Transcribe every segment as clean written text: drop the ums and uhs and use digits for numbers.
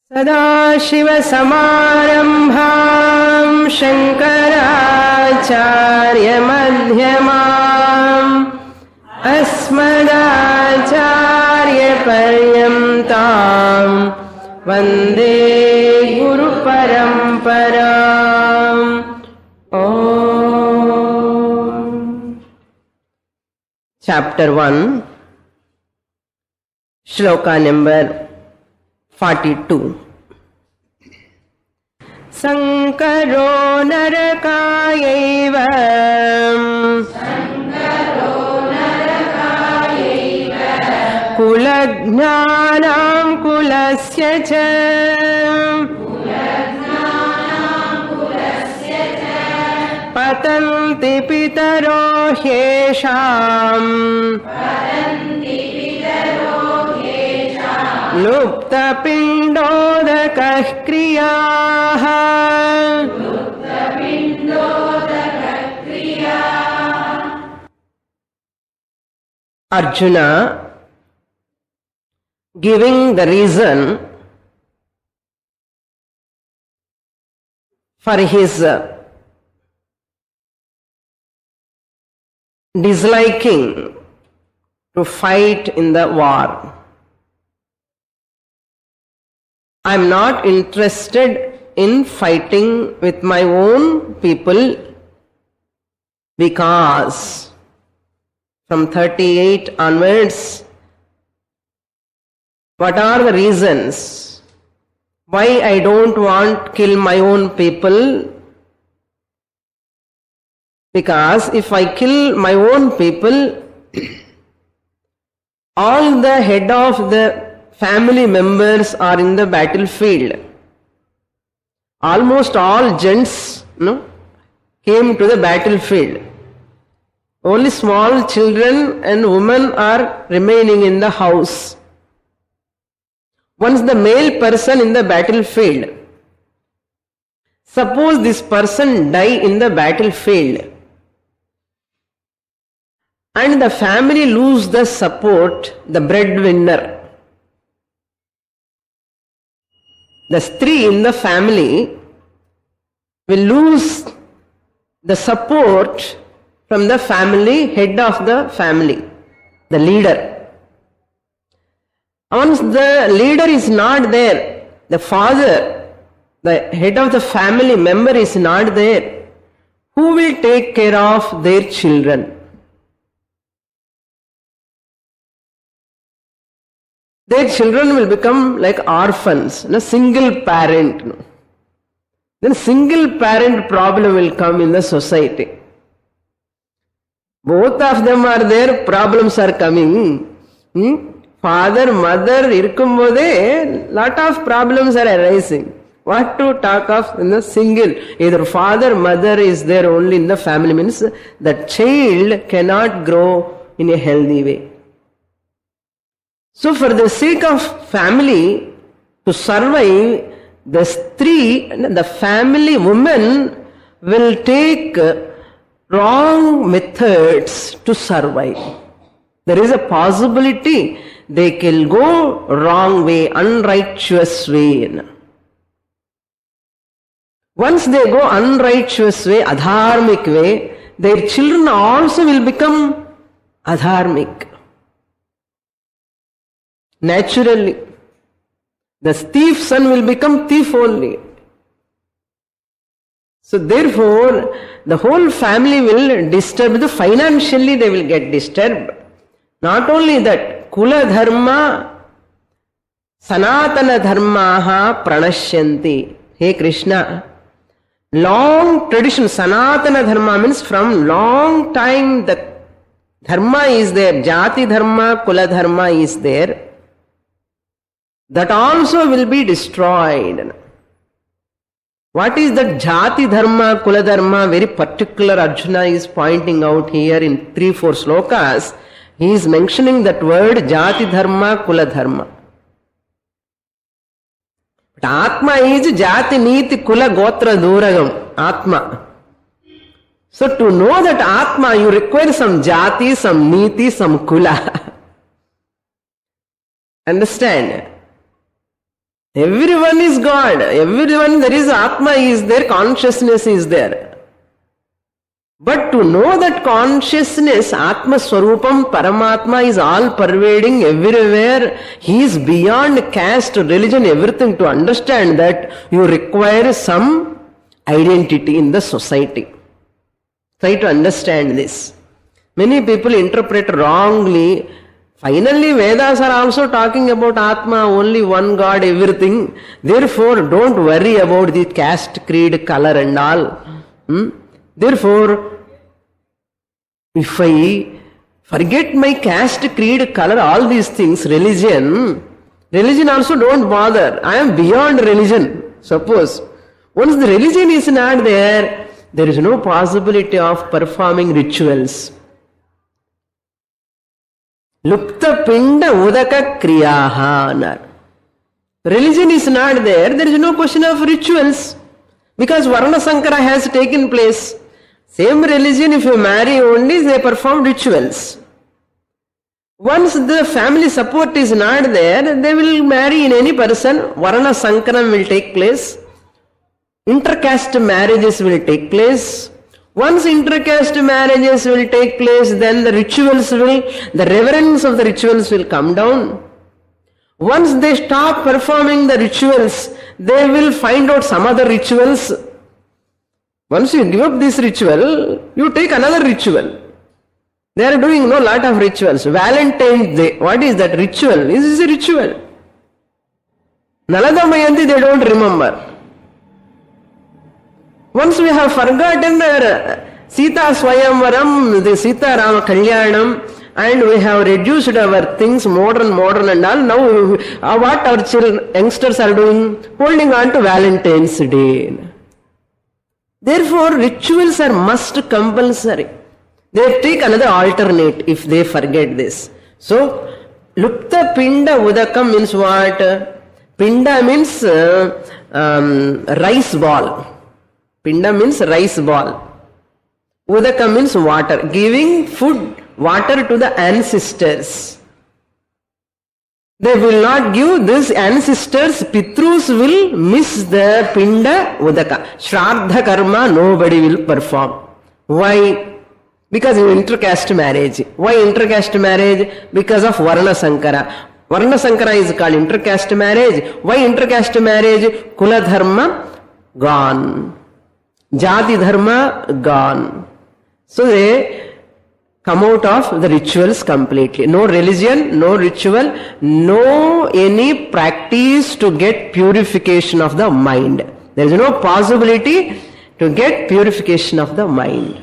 सदाशिवसमारम्भां शङ्कराचार्यमध्यमाम् अस्मदाचार्यपर्यन्तां वन्दे गुरुपरम्पराम्। Chapter 1, Shloka number 42. Sankaro narakayaiva kulajnanam kulasya cha patanti pitaro hyesham लुप्तपिण्डोदकः क्रियाः Arjuna giving the reason for his disliking to fight in the war. I am not interested in fighting with my own people because from 38 onwards, what are the reasons why I don't want to kill my own people? Because if I kill my own people, all the head of the family members are in the battlefield. Almost all gents came to the battlefield. Only small children and women are remaining in the house. Once the male person in the battlefield, suppose this person die in the battlefield and the family lose the support, the breadwinner, the stree in the family will lose the support from the family, head of the family, the leader. Once the leader is not there, the father, the head of the family member is not there, who will take care of their children? Their children will become like orphans, single parent. Then single parent problem will come in the society. Both of them are there, problems are coming. Father, mother, irkumbode, lot of problems are arising. What to talk of in the single? Either father, mother is there only in the family, means the child cannot grow in a healthy way. So for the sake of family to survive, the stree, the family woman will take wrong methods to survive. There is a possibility they can go wrong way, unrighteous way. Once they go unrighteous way, adharmic way, their children also will become adharmic. Naturally, the thief's son will become thief only. So therefore, the whole family will disturb. Financially they will get disturbed. Not only that, Kula Dharma, Sanatana Dharmaha Pranashyanti. Hey Krishna, long tradition, Sanatana Dharma means from long time the Dharma is there. Jati Dharma, Kula Dharma is there. That also will be destroyed. What is that Jati Dharma, Kula Dharma? Very particular Arjuna is pointing out here in 3-4 slokas. He is mentioning that word Jati Dharma, Kula Dharma. But Atma is Jati Niti Kula Gotra Duragam. Atma. So to know that Atma, you require some Jati, some Niti, some Kula. Understand? Everyone is God. Everyone, there is Atma is there, consciousness is there. But to know that consciousness, Atma Swarupam, Paramatma is all pervading everywhere. He is beyond caste, religion, everything. To understand that, you require some identity in the society. Try to understand this. Many people interpret wrongly. Finally, Vedas are also talking about Atma, only one God, everything. Therefore, don't worry about the caste, creed, color and all. Therefore, if I forget my caste, creed, color, all these things, religion also don't bother. I am beyond religion. Suppose, once the religion is not there, there is no possibility of performing rituals. Lupta pinda udaka kriyaha. Religion is not there, there is no question of rituals. Because Varna Sankara has taken place. Same religion, if you marry only, they perform rituals. Once the family support is not there, they will marry in any person. Varna Sankaram will take place. Intercaste marriages will take place. Once intercaste marriages will take place, then the reverence of the rituals will come down. Once they stop performing the rituals, they will find out some other rituals. Once you give up this ritual, you take another ritual. They are doing lot of rituals. Valentine's Day, what is that ritual? This is a ritual. Nalada Mayanti, they don't remember. Once we have forgotten Sita Swayamvaram, the Sita Rama Kalyanam, and we have reduced our things modern and all. Now, what our youngsters are doing? Holding on to Valentine's Day. Therefore, rituals are must compulsory. They take another alternate if they forget this. So, Lupta Pinda Udakam means what? Pinda means rice ball. Pinda means rice ball. Udaka means water. Giving food, water to the ancestors. They will not give this ancestors, Pitrus will miss the Pinda Udaka. Shraddha karma nobody will perform. Why? Because of intercaste marriage. Why intercaste marriage? Because of Varna Sankara. Varna Sankara is called intercaste marriage. Why intercaste marriage? Kula dharma gone. Jati dharma gone. So they come out of the rituals completely. No religion, no ritual, no any practice to get purification of the mind. There is no possibility to get purification of the mind.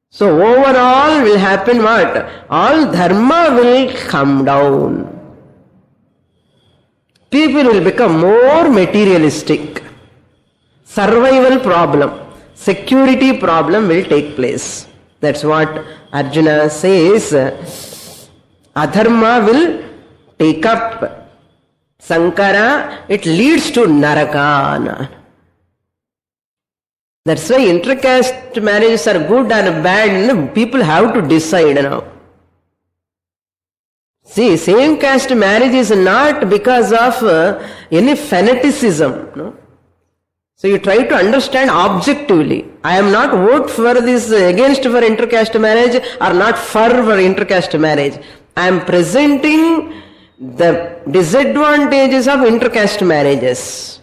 So overall will happen what? All dharma will come down. People will become more materialistic. Survival problem, security problem will take place. That's what Arjuna says. Adharma will take up Sankara, it leads to Naraka. That's why intercaste marriages are good or bad. People have to decide now. See, same caste marriage is not because of any fanaticism. No? So you try to understand objectively. I am not vote for this, against for intercaste marriage or not for intercaste marriage. I am presenting the disadvantages of intercaste marriages.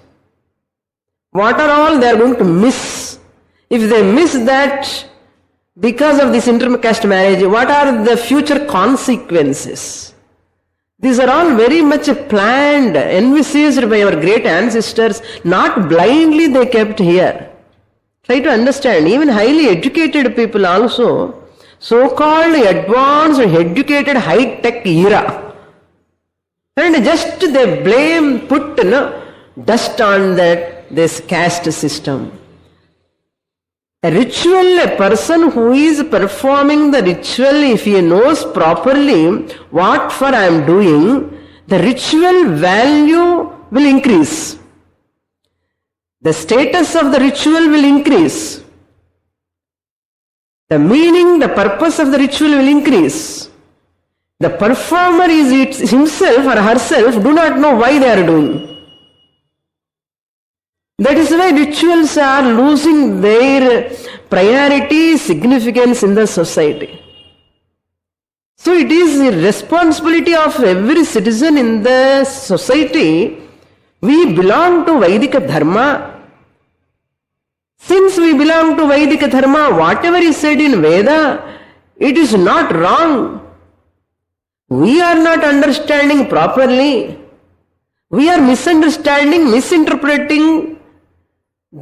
What are all they are going to miss? If they miss that because of this intercaste marriage, what are the future consequences? These are all very much planned, envisaged by our great ancestors, not blindly they kept here. Try to understand, even highly educated people also, so-called advanced, educated, high-tech era. And just they blame, put dust on this caste system. A ritual, a person who is performing the ritual, if he knows properly what for I am doing, the ritual value will increase. The status of the ritual will increase. The meaning, the purpose of the ritual will increase. The performer is himself or herself do not know why they are doing. That is why rituals are losing their priority, significance in the society. So it is the responsibility of every citizen in the society. We belong to Vaidika Dharma. Since we belong to Vaidika Dharma, whatever is said in Veda, it is not wrong. We are not understanding properly. We are misunderstanding, misinterpreting.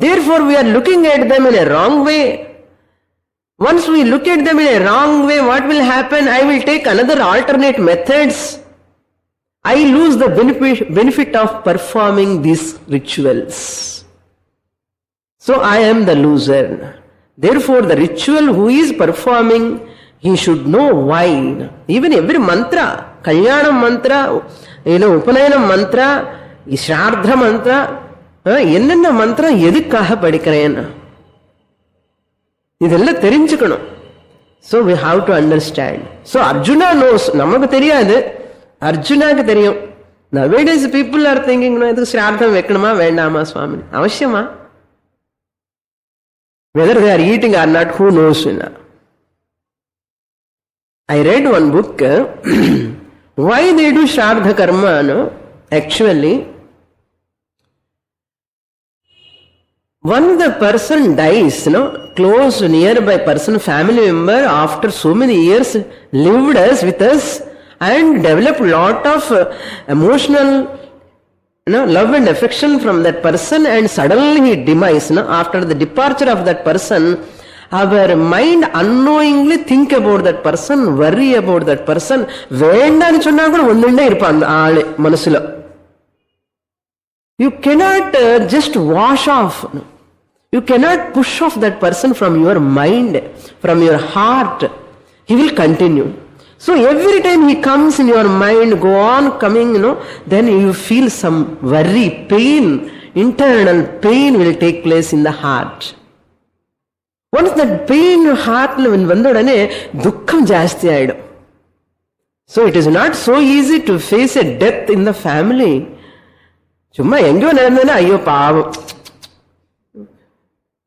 Therefore, we are looking at them in a wrong way. Once we look at them in a wrong way, what will happen? I will take another alternate methods. I lose the benefit of performing these rituals. So I am the loser. Therefore, the ritual who is performing, he should know why. Even every mantra, Kalyanam mantra, Upanayana mantra, Shraddha mantra, என்னென்ன மந்திரம் எதுக்காக படிக்கிறேன் இதெல்லாம் தெரிஞ்சுக்கணும். So we have to understand. So Arjuna knows. நமக்கு தெரியாது, அர்ஜுனாக்கு தெரியும். Nowadays people are thinking, இதுக்கு ஸ்ரார்த்தம் வைக்கணுமா வேண்டாமா சுவாமி, அவசியமா? Whether they are eating or not, who knows? I read one book, why they do Shraddha karma, actually, when the person dies, close, nearby person, family member, after so many years, lived with us and developed lot of emotional love and affection from that person, and suddenly he demise. After the departure of that person, our mind unknowingly think about that person, worry about that person. வேண்டான்னு சொன்னா கூட ஒண்ணுண்டே இருப்பான் அந்த ஆளு மனசுல. You cannot just wash off. You cannot push off that person from your mind, from your heart. He will continue. So every time he comes in your mind, go on coming, then you feel some worry, pain, internal pain will take place in the heart. Once that pain in your heart vandodane, dukkham jaasti aidum. So it is not so easy to face a death in the family. சும்மா எங்கோ நடந்ததுன்னா ஐயோ பாவம்,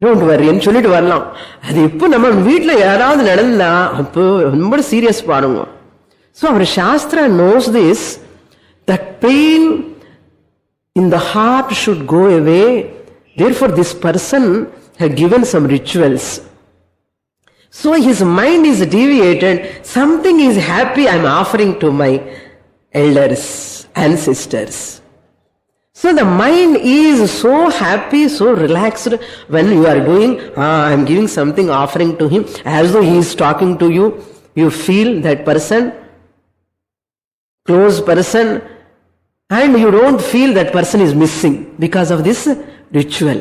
don't வரின்னு சொல்லிட்டு வரலாம். அது இப்போ நம்ம வீட்டுல யாராவது நடந்தா அப்போ ரொம்ப சீரியஸ் பாருங்க. ஸோ அவர் shastra knows this, that pain in the heart should go away. Therefore this person have given some rituals. So his mind is deviated. Something is happy I am offering to my elders, ancestors. So the mind is so happy, so relaxed when you are doing, I am giving something, offering to him, as though he is talking to you. You feel that person, close person, and you don't feel that person is missing because of this ritual.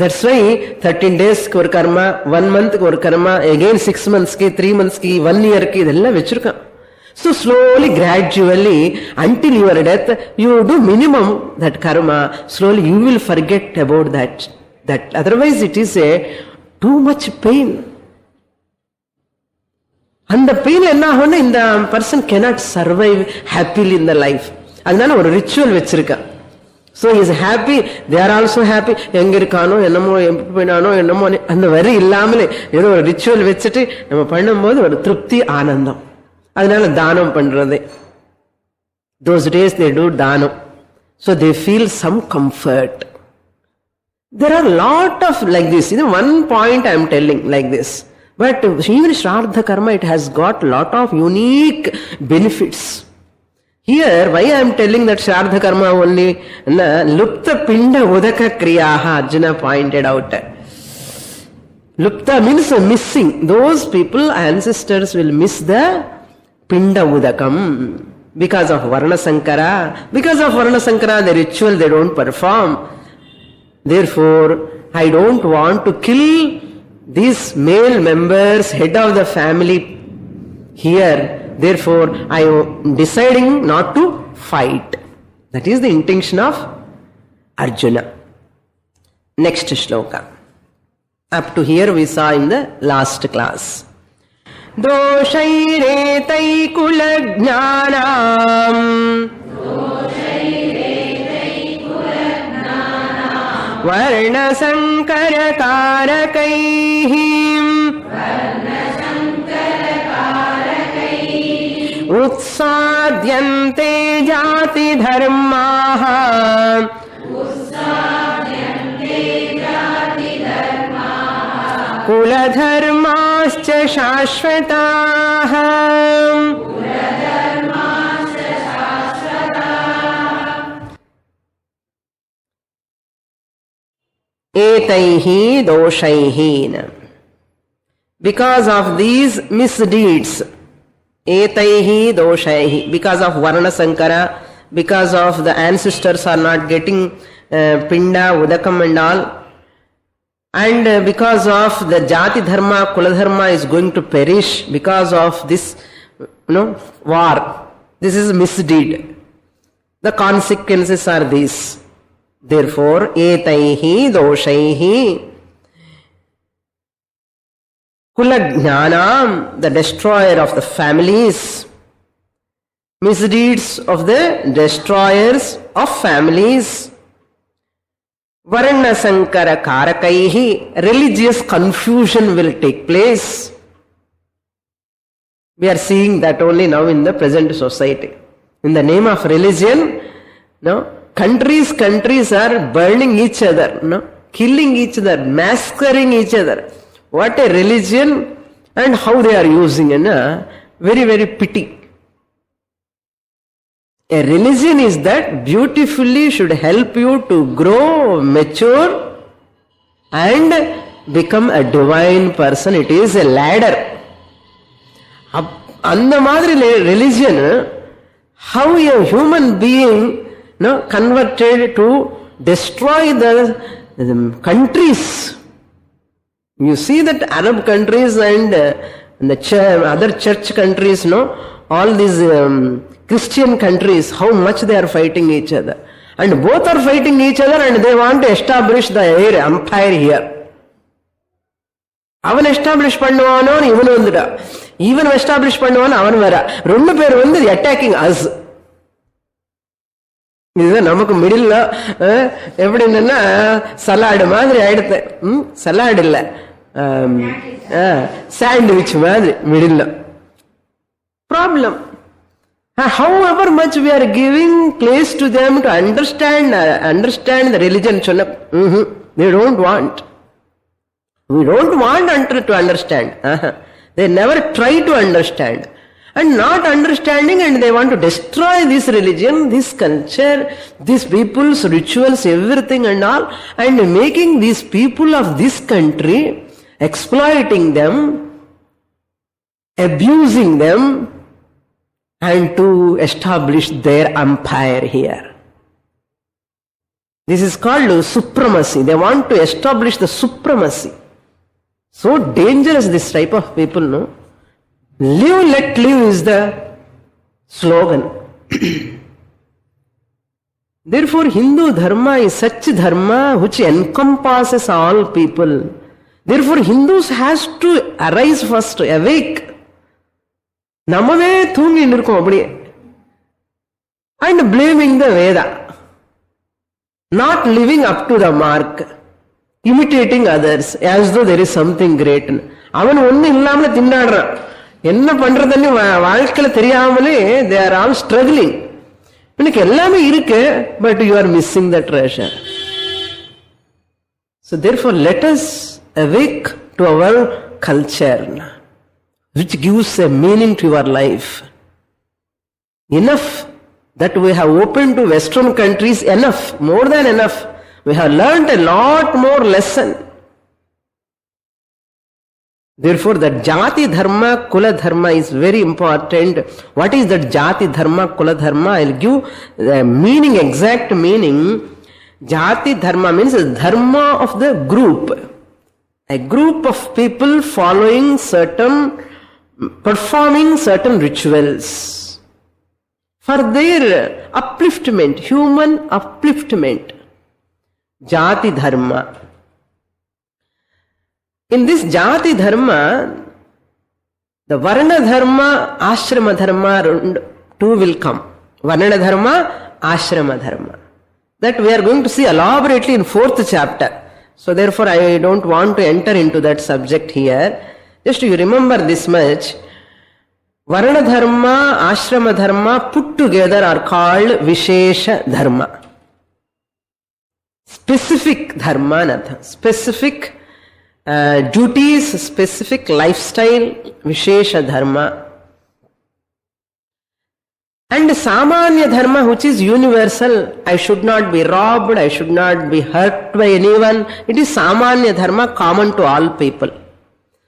That's why 13 days ku or karma, 1 month ku or karma, again 6 months ki, 3 months ki, 1 year ki, idella vechirukka. So slowly, gradually, until your death, you do minimum that karma. Slowly you will forget about that. Otherwise it is too much pain. And the pain enna hona, in the person cannot survive happily in the life. Adana or ritual vechirukka. So he is happy, they are also happy. எங்க இருக்கானோ என்னமோ எப்படினானோ என்னமோ அந்த வரி இல்லாமலே ஏதோ ஒரு ritual வச்சுட்டு நம்ம பண்ணும்போது ஒரு திருப்தி, ஆனந்தம். அதனால தானம் பண்றது. Those days they do தானம். So they feel some comfort. There are lot of like this. One point I am telling like this. But even Shraddha karma, it has got lot of unique benefits. Here, why I am telling that Shraddha karma only, Lupta Pinda Udaka Kriyaha, Arjuna pointed out. Lupta means missing. Those people, ancestors will miss the Pinda Udakam because of Varna Sankara. Because of Varna Sankara, the ritual they don't perform. Therefore, I don't want to kill these male members, head of the family here. Therefore, I am deciding not to fight. That is the intention of Arjuna. Next shloka. Up to here we saw in the last class. दोषैरेतैकुलज्ञानाम् वर्णसङ्करकारकैः उत्साद्यन्ते जातिधर्माः कुलधर्माश्च शाश्वताः। एतैहि दोषैहि, because of these misdeeds, etaihi doshaihi, because of varna sankara, because of the ancestors are not getting pinda udakam and all, and because of the jati dharma kula dharma is going to perish because of this war. This is misdeed. The consequences are these. Therefore etaihi doshaihi Kulajnanam, the destroyer of the families, misdeeds of the destroyers of families, Varna Sankara Karakaihi, religious confusion will take place. We are seeing that only now in the present society. In the name of religion, countries are burning each other, killing each other, massacring each other. What a religion and how they are using it. Very, very pity. A religion is that beautifully should help you to grow, mature and become a divine person. It is a ladder. And the religion, how a human being converted to destroy the countries. You see that Arab countries and the other church countries, all these Christian countries, how much they are fighting each other. And both are fighting each other and they want to establish the empire here. Avan establish pannuvano, even vandra. Even establish pannuvano, avan vera. Rendu per vandu attacking us. இதுதான் நமக்கு middle எப்படி என்னன்னா salad மாதிரி ஆயிடுத்து. Salad இல்ல, sandwich மாதிரி middle. Problem. However much we are giving place to them to understand the religion, சொன்ன they don't want. We don't want to understand. They never try to understand. And not understanding, and they want to destroy this religion, this culture, these people's rituals, everything and all, and making these people of this country, exploiting them, abusing them, and to establish their empire here. This is called supremacy. They want to establish the supremacy. So dangerous, this type of people, no? Live, let live is the slogan. Therefore, Hindu dharma is such dharma which encompasses all people. Therefore, Hindus has to arise first, awake. Namave thungi nirkom apdiye. And blaming the Veda. Not living up to the mark. Imitating others as though there is something great. Avan onnu illamala thinnadran. என்ன பண்றதுன்னு வாழ்க்கையில தெரியாமலே they are all struggling. எனக்கு எல்லாமே இருக்கு, but you are missing the treasure. So therefore let us awake to our culture, which gives a meaning to your life. Enough that we have opened to Western countries, enough, more than enough. We have learned a lot more lesson. Therefore, that jati dharma, kula dharma is very important. What is that jati dharma, kula dharma? I'll give the meaning, exact meaning. Jati dharma means the dharma of the group. A group of people performing certain rituals for their upliftment, human upliftment. Jati dharma. In this jati dharma, The Varna Dharma, Ashrama Dharma, two will come. Varna Dharma, Ashrama Dharma. That we are going to see elaborately in 4th chapter. So therefore I don't want to enter into that subject here. Just you remember this much. Varna Dharma, Ashrama Dharma put together are called Vishesha Dharma. Specific Dharma, specific duties, specific lifestyle, Vishesha Dharma. And Samanya Dharma, which is universal, I should not be robbed, I should not be hurt by anyone. It is Samanya Dharma, common to all people.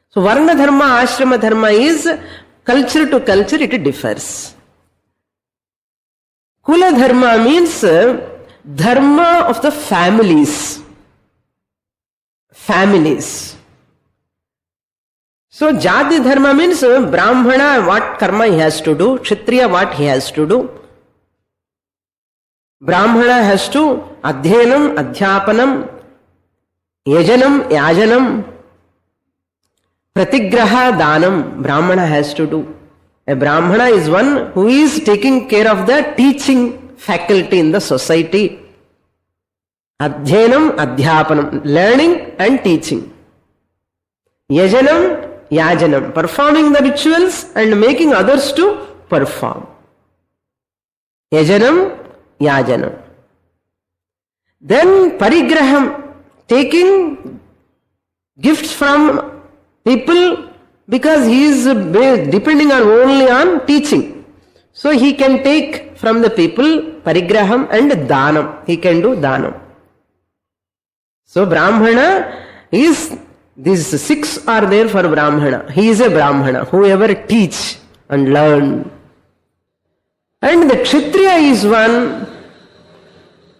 So Varna Dharma, Ashrama Dharma is culture to culture, it differs. Kula Dharma means Dharma of the families. Families. So Jati Dharma means Brahmana what karma he has to do, Kshatriya what he has to do. Brahmana has to Adhyanam, Adhyapanam, Yajanam, Yajanam, Pratigraha, Danam, Brahmana has to do. A Brahmana is one who is taking care of the teaching faculty in the society. Adhyanam, Adhyapanam, learning and teaching. Yajanam, Yajanam, performing the rituals and making others to perform. Yajanam, Yajanam. Then Parigraham, taking gifts from people because he is depending only on teaching. So he can take from the people Parigraham and Danam. He can do Danam. So Brahmana is, these 6 are there for Brahmana. He is a Brahmana, whoever teach and learn. And the Kshatriya is one,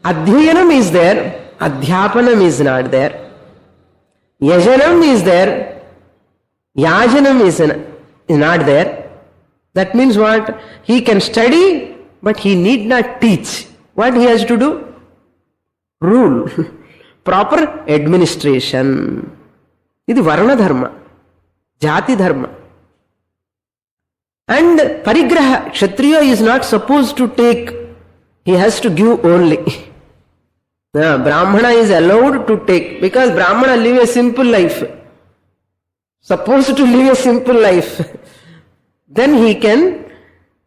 Adhyanam is there, Adhyapanam is not there, Yajanam is there, Yajanam is not there. That means what? He can study, but he need not teach. What he has to do? Rule. Proper administration. This is Varna Dharma, Jati Dharma. And Parigraha, Kshatriya is not supposed to take, he has to give only. Brahmana is allowed to take, because Brahmana live a simple life. Supposed to live a simple life. Then he can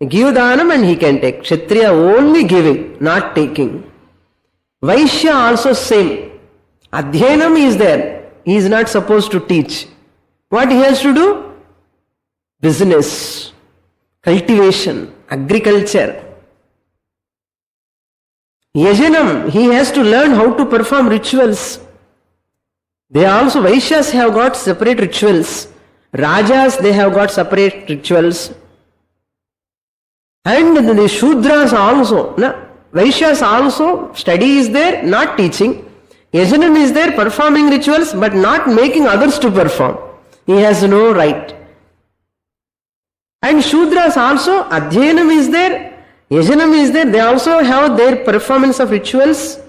give Dhanam and he can take. Kshatriya only giving, not taking. Vaishya also same. Adhyanam is there. He is not supposed to teach. What he has to do? Business, cultivation, agriculture. Yajanam, he has to learn how to perform rituals. They also, Vaishyas have got separate rituals. Rajas, they have got separate rituals. And the Shudras also. Vaishyas also, study is there, not teaching. Yajanam is there, performing rituals, but not making others to perform. He has no right. And Shudras also, Adhyanam is there, Yajanam is there, they also have their performance of rituals.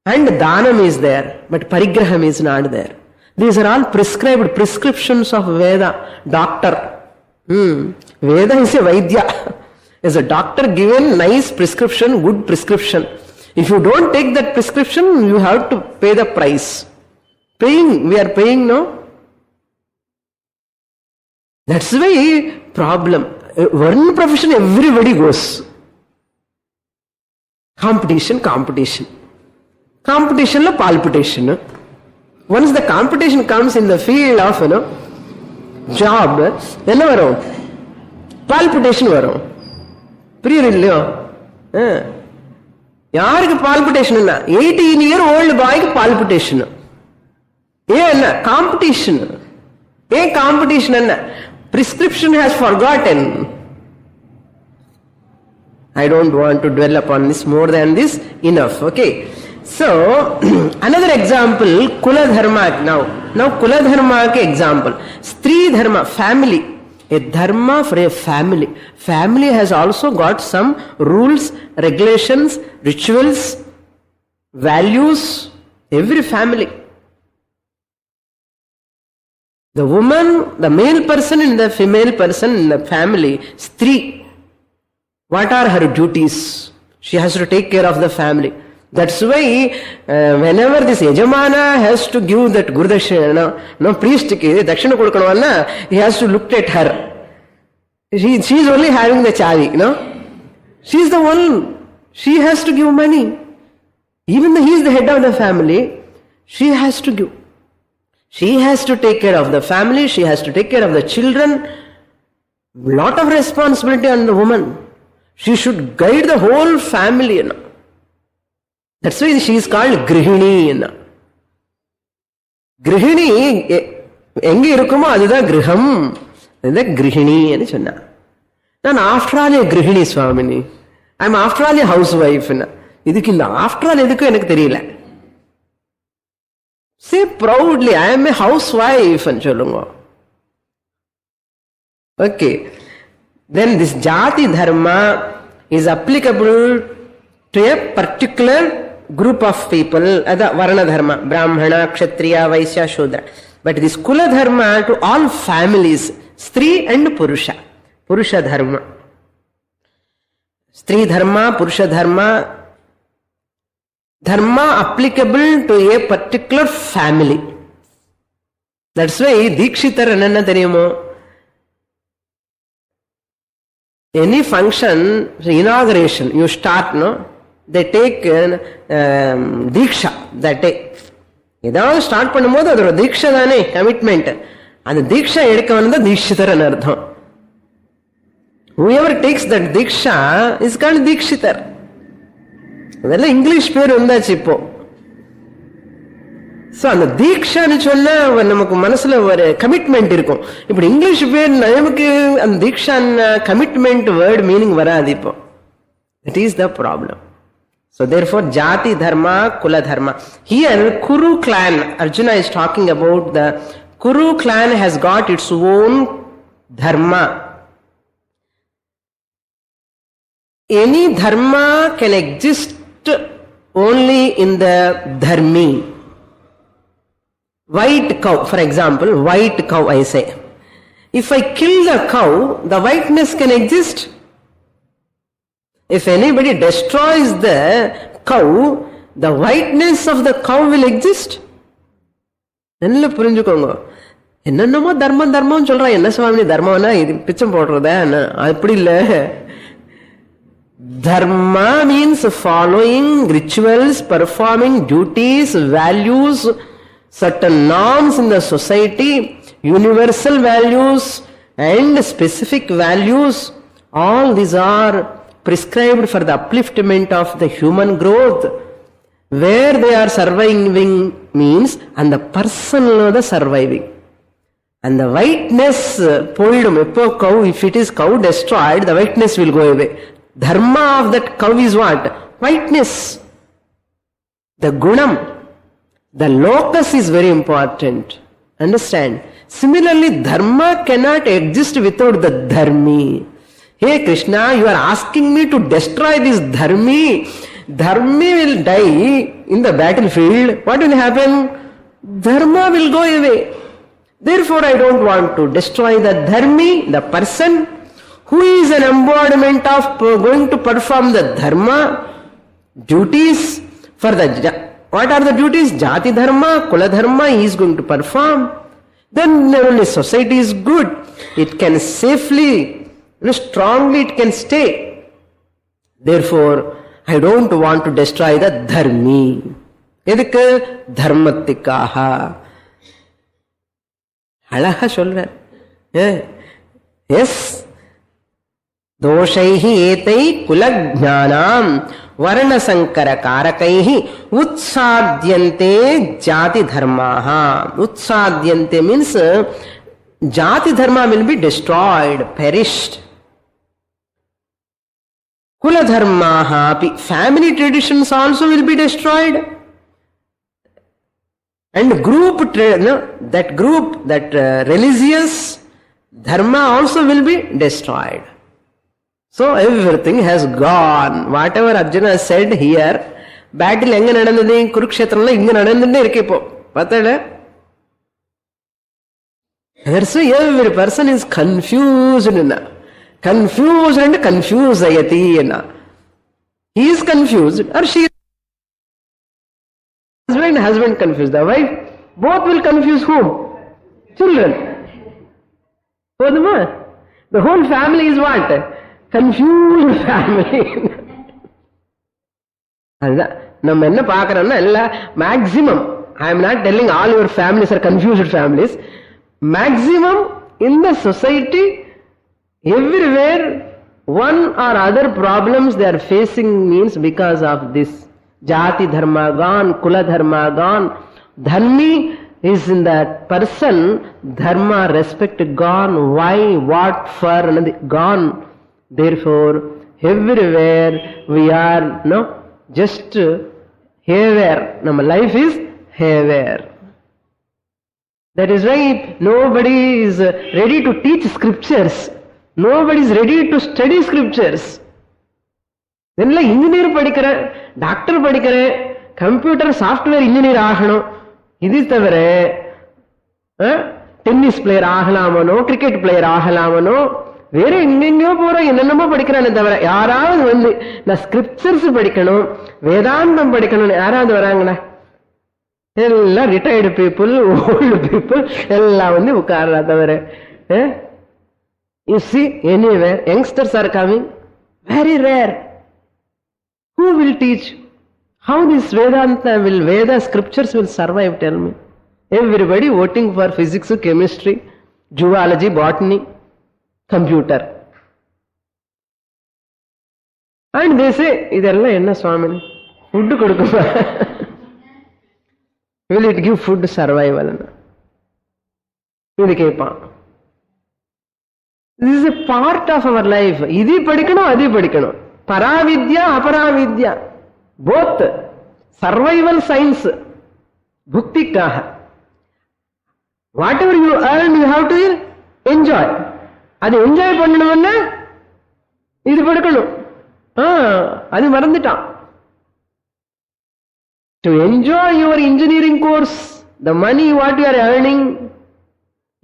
And Dhanam is there, but Parigraham is not there. These are all prescribed prescriptions of Veda. Doctor. Veda is a Vaidya. Is a doctor given nice prescription, good prescription. If you don't take that prescription, you have to pay the price. Paying, we are paying, no? That's why problem. One profession, everybody goes. Competition. Competition lo palpitation. Once the competition comes in the field of job, enna varum? Palpitation varum. புரியலையோ? யாருக்கு palpitation? 18-year-old பாய்க்கு palpitation. ஏன் என்ன? Competition. ஏன் competition என்ன? Prescription has forgotten. I don't want to dwell upon this more than this. Enough. Okay. So, another example, Kula Dharma now. Now Kula Dharma ke example. Stri Dharma, family. A dharma for a family. Family has also got some rules, regulations, rituals, values. Every family. The woman, the male person and the female person in the family, Stri, what are her duties? She has to take care of the family. That's why whenever this Yajamana has to give that Gurudakshina, priest ki Dakshina kodukanavanna, he has to look at her. She is only having the chavi, She is the one. She has to give money. Even though he is the head of the family, she has to give. She has to take care of the family. She has to take care of the children. Lot of responsibility on the woman. She should guide the whole family. That's why she is called Grihini. Grihini, engi irukumo adudha griham. Grihini ani sonna. Nan after all a Grihini Swamini. I am after all a housewife. Idukilla after all edukku enakku theriyala. Say proudly, I am a housewife and sollunga. Okay. Then this Jati Dharma is applicable to a particular group of people, ada Varna Dharma, Brahmana, Kshatriya, Vaishya, Shudra. But this Kula Dharma to all families, Stri and Purusha. Purusha Dharma. Stri Dharma, Purusha Dharma. Dharma applicable to a particular family. That's why Dikshitar Ananna Theriyumo. Any function, inauguration, you start, they take Diksha that day. Idavadu start பண்ணும்போது அது ஒரு தீட்சை தானே, commitment. அந்த தீட்சை எடுக்க வந்தது தீட்சிதர் அர்த்தம். Whoever takes that Diksha is called Dikshitar. அதெல்லாம் இங்கிலீஷ் பேர் வந்தாச்சு இப்போ. ஸோ அந்த தீக்ஷான்னு சொன்னா நமக்கு மனசுல ஒரு கமிட்மெண்ட் இருக்கும். இப்படி இங்கிலீஷ் பேர் நமக்கு அந்த தீக்ஷா கமிட்மெண்ட் வேர்ட் மீனிங் வராது இப்போ. That is the problem. So therefore Jati Dharma, Kula Dharma. Here Kuru clan, Arjuna is talking about the Kuru clan has got its own dharma. Any dharma can exist only in the dharmi. White cow, for example, white cow I say. If I kill the cow, the whiteness can exist. If anybody destroys the cow, the whiteness of the cow will exist. நல்லா புரிஞ்சுக்கோங்க. என்னென்னமோ தர்மம் தர்மம் சொல்றான். என்ன சுவாமி தர்மம்னா இது பிச்சம் போடுறதா? அப்படி இல்லை. Dharma means following rituals, performing duties, values, certain norms in the society, universal values and specific values. All these are prescribed for the upliftment of the human growth. Where they are surviving means and the person the surviving. And the whiteness, cow, if it is cow destroyed, the whiteness will go away. Dharma of that cow is what? Whiteness. The gunam. The locus is very important. Understand? Similarly, dharma cannot exist without the dharmi. Hey Krishna, you are asking me to destroy this dharmi. Dharmi will die in the battlefield. What will happen? Dharma will go away. Therefore, I don't want to destroy the dharmi, the person who is an embodiment of going to perform the dharma duties for the. What are the duties? Jati Dharma, Kula Dharma he is going to perform. Then only society is good. It can safely, strongly it can stay. Therefore, I don't want to destroy the dharmi. Edukku dharmatikaha. Alaha solra. Yes. Doshaihi etai kulajnanam varna sankara karakaihi utsadyante jati dharmaha. Utsadyante means jati dharma will be destroyed, perished. Kula dharmaha, family traditions also will be destroyed. And that religious dharma also will be destroyed. So everything has gone. Whatever Arjuna said here, battle enga nadandhathu Kurukshetrala inga nadandunde irukku ipo. Pathala That's why every person is confused. Confused and confused ayati. He is confused or she is husband confused. The wife, both will confuse whom? Children. The whole family is what? Confused family. நம்ம என்ன பார்க்கறோம்னா எல்லா maximum, I am not telling all your families are confused families, maximum in the society everywhere one or other problems they are facing means because of this jati dharma gone, kula dharma gone, dharmi is in that person, dharma respect gone, why, what, for gone. Therefore everywhere we are just haywire. Nama life is haywire. That is why nobody is ready to teach scriptures. Nobody is ready to study scriptures. Then engineer படிக்கிறேன், doctor படிக்கிறேன், computer software engineer ஆகணும், இது தவிர tennis player ஆகலாமனோ, cricket player ஆகலாமனோ, வேற எங்கெங்கயோ போற என்னென்னமோ படிக்கிறானே தவிர யாராவது நான் ஸ்கிரிப்சர்ஸ் படிக்கணும், வேதாந்தம் படிக்கணும் யாராவது வராங்களா? எல்லாம் ரிட்டையர்டு பீப்புள், ஓல்டு பீப்புள் எல்லாம் உட்கார்றா தவிர. You see, anywhere youngsters are coming, very rare. Who will teach? How this Vedanta will, Veda scriptures will survive, tell me? Everybody voting for physics, chemistry, zoology, botany, computer. And they say, idella enna swami? Food kodukuma. Will it give food survival? Idu kepan. This is a part of our life. Idi padikano, adi padikano. Paravidya, aparavidya. Both. Survival science. Bhuktikaha. Whatever you earn, you have to enjoy. Adi enjoy pannuvanna, idi padikano. Adi maranditaan. To enjoy your engineering course, the money what you are earning,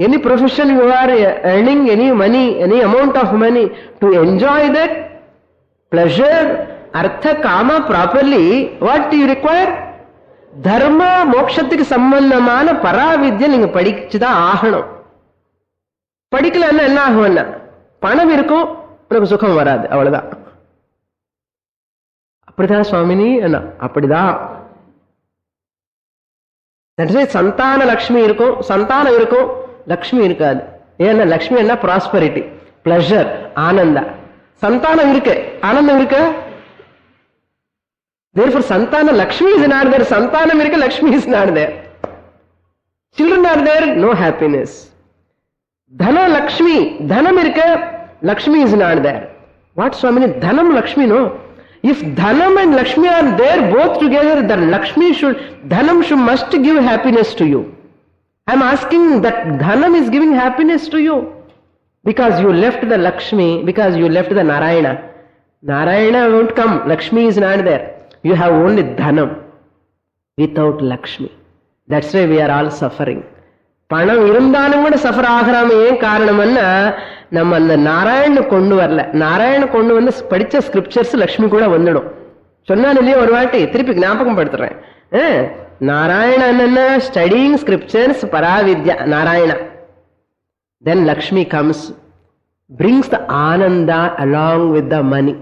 any profession you are earning, any money, any amount of money, to enjoy that pleasure, artha, kama properly, what do you require? Dharma, mokshathukku sambandhamana paravidya neenga padichudha aagano. Padikala enna agumna? Panam irukum, unakku sukham varadu, avladha. Appaditha swamini enna? Appaditha. That is why santana lakshmi irukum, santana irukum, Lakshmi இருக்காது. ஏன்னா லக்ஷ்மி என்ன? Prosperity, pleasure, Ananda. Santhanam இருக்கு, ஆனந்தம் இருக்கு. Therefore santana lakshmi is not there. Santanam irukku, lakshmi is not there. Children are there, no happiness. Dhana lakshmi, dhanam irukku, lakshmi is not there. What Swamini? Dhanam lakshmi, no. If dhanam and lakshmi are there both together, then lakshmi should, dhanam should must give happiness to you. I am asking that dhanam is giving happiness to you because you left the Lakshmi, because you left the Narayana. Narayana won't come, Lakshmi is not there. You have only dhanam without Lakshmi. That's why we are all suffering. பணம் இருந்தாலும் கூட suffer ஆகிறாம ஏன் காரணம்னா நம்ம அந்த நாராயண கொண்டு வரல. நாராயண கொண்டு வந்து படிச்ச ஸ்கிரிப்சர்ஸ் லக்ஷ்மி கூட வந்துடும். சொன்னான் இல்லையா ஒரு வாட்டி, திருப்பி ஞாபகம் படுத்துறேன். Narayana studying scriptures, Paravidya, Narayana. Then Lakshmi comes, brings the Ananda along with the money.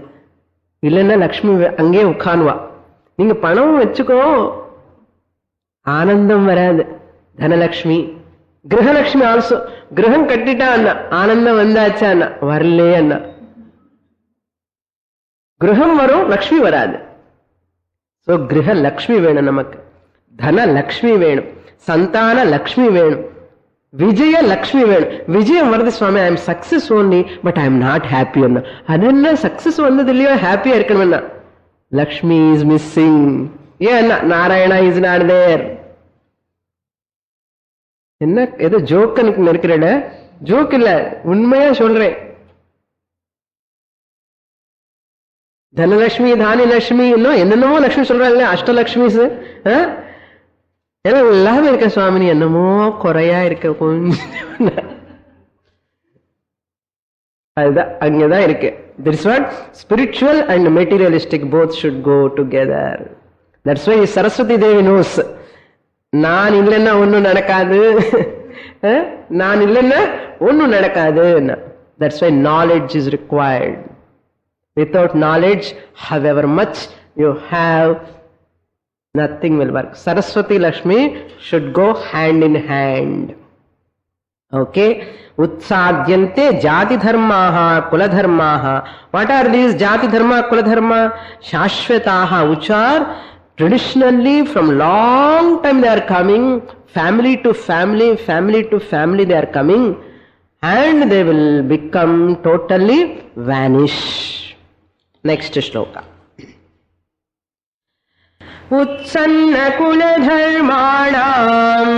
Illana Lakshmi ange ukkanva. Ninga panam vechukko, Anandam varadu. Dhanalakshmi. Grihalakshmi also. Griham kattita anna, Anandam vandacha anna, varle anna. Griham varum, Lakshmi varadu. So Griha Lakshmi vena namakku. Dhana Lakshmi venu, Santana Lakshmi venu, Vijaya Lakshmi venu. Vijayam varadu Swami, I am success only, but I am not happy. Adanna success vandadilliyo happy irukkanum. Lakshmi is missing. Yenna Narayana is not there. Enna edo joke anu nirukkrada? Joke illa, unmaiya solren. Dhanalakshmi, Dhani Lakshmi, no, என்னென்னமோ லக்ஷ்மி சொல்றாங்க, அஷ்டலக்ஷ்மி. எல்லாமே இருக்க சுவாமினி, என்னமோ குறையா இருக்க கொஞ்சம். அதுதான் அங்கதான் இருக்கு. That is what spiritual and materialistic both should go together. That's why Saraswati Devi knows. நான் இல்லைன்னா ஒன்னும் நடக்காது, நான் இல்லைன்னா ஒன்னும் நடக்காது. That's why knowledge is required. Without knowledge, however much you have, nothing will work. Saraswati Lakshmi should go hand in hand. Okay? Utsadyante jati dharmaha kula dharmaha. What are these jati dharma kula dharma? Shashvataha, which are traditionally from long time they are coming, family to family, family to family they are coming, and they will become totally vanish. Next shloka. Utsanna kula dharmanam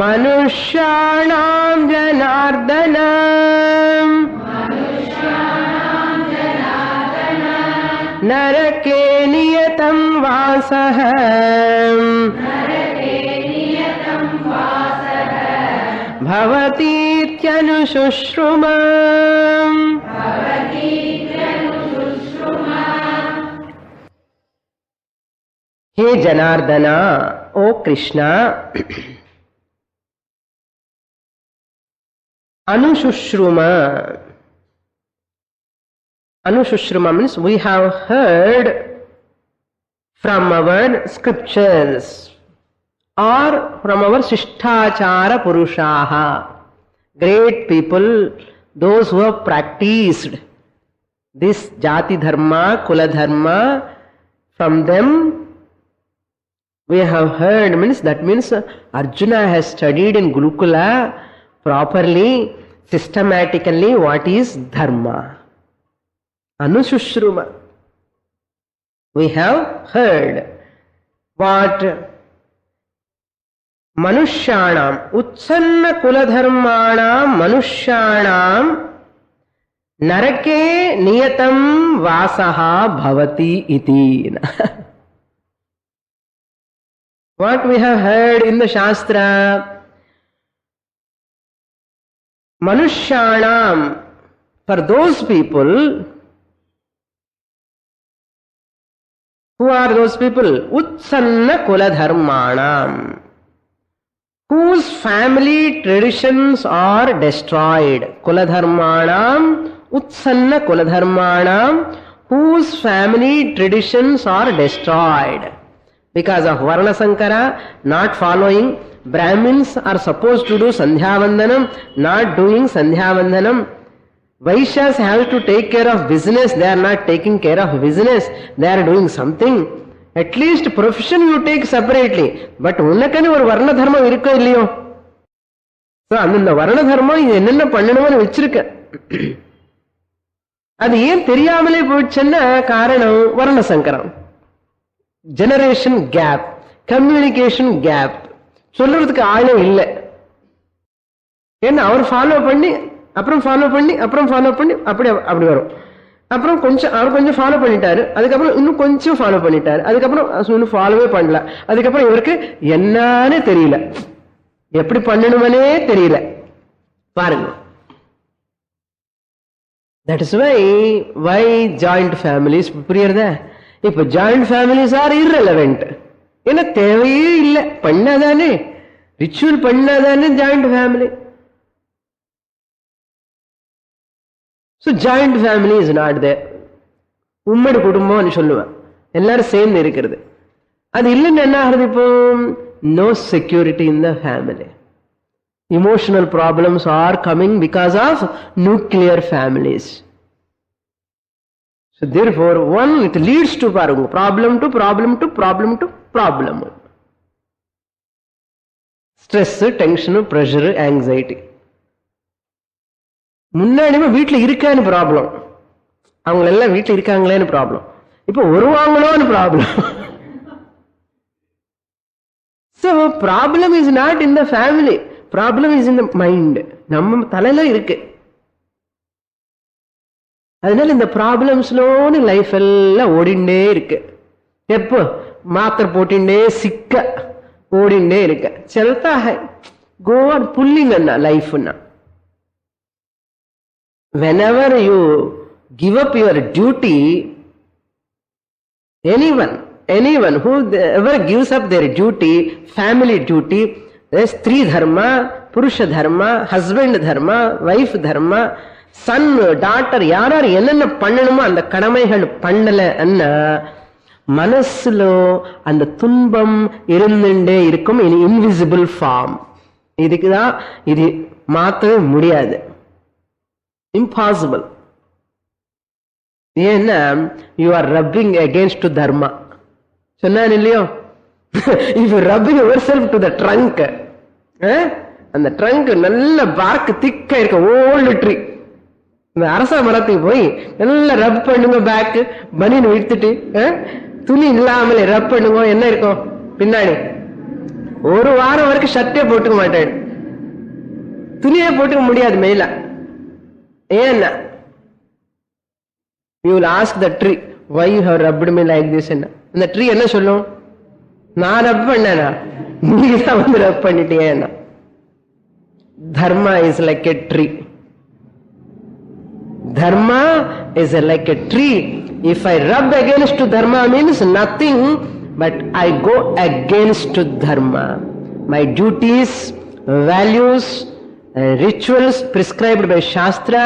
manushyanam janardanam narake niyatam vasah bhavatityanu He Janardana, O Krishna, Anushruma. Anushruma means we have heard from our scriptures or from our Shishtachara Purushaha. Great people, those who have practiced this Jati Dharma, Kula Dharma, from them we have heard, that means Arjuna has studied in Gurukula properly, systematically what is Dharma. Anushruma. We have heard what Manushyanam, Utsanna Kula Dharmanam Manushyanam Narake Niyatam Vasaha Bhavati Iti. What we have heard in the Shastra, Manushyanam, for those people, who are those people? Utsanna Kula Dharmanam, whose family traditions are destroyed. Kula Dharmanam, Utsanna Kula Dharmanam, whose family traditions are destroyed. Because of Varna Sankara, not following, Brahmins are supposed to do Sandhya Vandanam, not doing Sandhya Vandanam. Vaishyas have to take care of business, they are not taking care of business, they are doing something. At least profession you take separately. But unnakani or Varna Dharma irukko illiyo. So, அந்த Varna Dharma என்னென்ன பண்ணணும்னு வச்சிருக்க. அது ஏன் தெரியாமலே போயிடுச்சுன்னா காரணம் Varna Sankaram. Generation gap, communication gap. சொல்றதுக்கு ஆளே இல்லை. ஏன்னா அவர் ஃபாலோ பண்ணி அப்புறம் ஃபாலோ பண்ணி அப்புறம் ஃபாலோ பண்ணி அப்படி வரும். அப்புறம் கொஞ்சம் அவர் கொஞ்சம் ஃபாலோ பண்ணிட்டாரு, அதுக்கப்புறம் இன்னும் கொஞ்சம் ஃபாலோ பண்ணிட்டாரு, அதுக்கப்புறம் இன்னும் ஃபாலோவே பண்ணல, அதுக்கப்புறம் இவருக்கு என்னன்னு தெரியல, எப்படி பண்ணணுமனே தெரியல. பாருங்க. That is why joint families, புரியுறதா? இப்ப ஜாயிண்ட் ஃபேமிலிஸ் ஆர் irrelevant. ஏன்னா தேவையே இல்லை, பண்ணாதானே ரிச்சுவல் பண்ணாதானே joint family. So joint family is not there. உம்மடி குடும்பம்னு சொல்லுவேன், எல்லாரும் சேர்ந்து இருக்கிறது. அது இல்லைன்னு என்ன ஆகுது? இப்போ no security in the family. Emotional problems are coming because of nuclear families. So therefore, one, it leads to problem to problem to problem to problem. Stress, tension, pressure, anxiety. முன்னாடிமே வீட்டில் இருக்கான்னு ப்ராப்ளம், அவங்க எல்லாம் வீட்டில் இருக்காங்களேன்னு problem, இப்போ வருவாங்களோன்னு problem. So problem is not in the family, problem is in the mind. நம்ம தலையில இருக்கு. அதனால இந்த ப்ராப்ளம்ஸ்லோன்னு லைஃப் எல்லாம் ஓடிண்டே இருக்கு. எப்போ மாத்திரை போட்டுட்டே சிக்க ஓடிண்டே இருக்க चलता है go on pulling anna life na. Whenever you give up your duty, anyone who ever gives up their duty, family duty, ஸ்திரீ தர்மா, புருஷ தர்மா, ஹஸ்பண்ட் தர்மா, வைஃப் தர்மா, சன் டாட்டர், யார் என்னென்ன பண்ணணுமோ அந்த கடமைகள் பண்ணல அண்ணா மனசுல அந்த துன்பம் இருந்துட்டே இருக்கும் இன் இன்விசிபிள் ஃபார்ம். இதுக்குதான் இது மாற்றவே முடியாது, இம்பாசிபிள். ஏன்னா you are rubbing against dharma சொன்னான் இல்லையோ. If you rubbing yourself to the trunk, அந்த ட்ரங்க் நல்ல பார்க் திக்கா இருக்க ஓல்டு ட்ரீ, இந்த அரச மரத்துக்கு போய் நல்லா ரப் பண்ணுங்க, பேக்கு பனின்னு இழுத்துட்டு துணி இல்லாமலே ரப் பண்ணுங்க, என்ன இருக்கும் பின்னாடி? ஒரு வாரம் வரைக்கும் ஷர்ட்டே போட்டுக்க மாட்டேன், துணியே போட்டுக்க முடியாது மேல. ஏன்னா you will ask the tree why you have rubbed me like this, என்ன அந்த ட்ரீ என்ன சொல்லும்? நான் ரப் பண்ணேனா, நீங்க தான் வந்து ரப் பண்ணிட்டீங்க. Dharma is like a tree. Dharma is like a tree. If I rub against dharma means nothing, but I go against dharma. My duties, values, rituals prescribed by Shastra,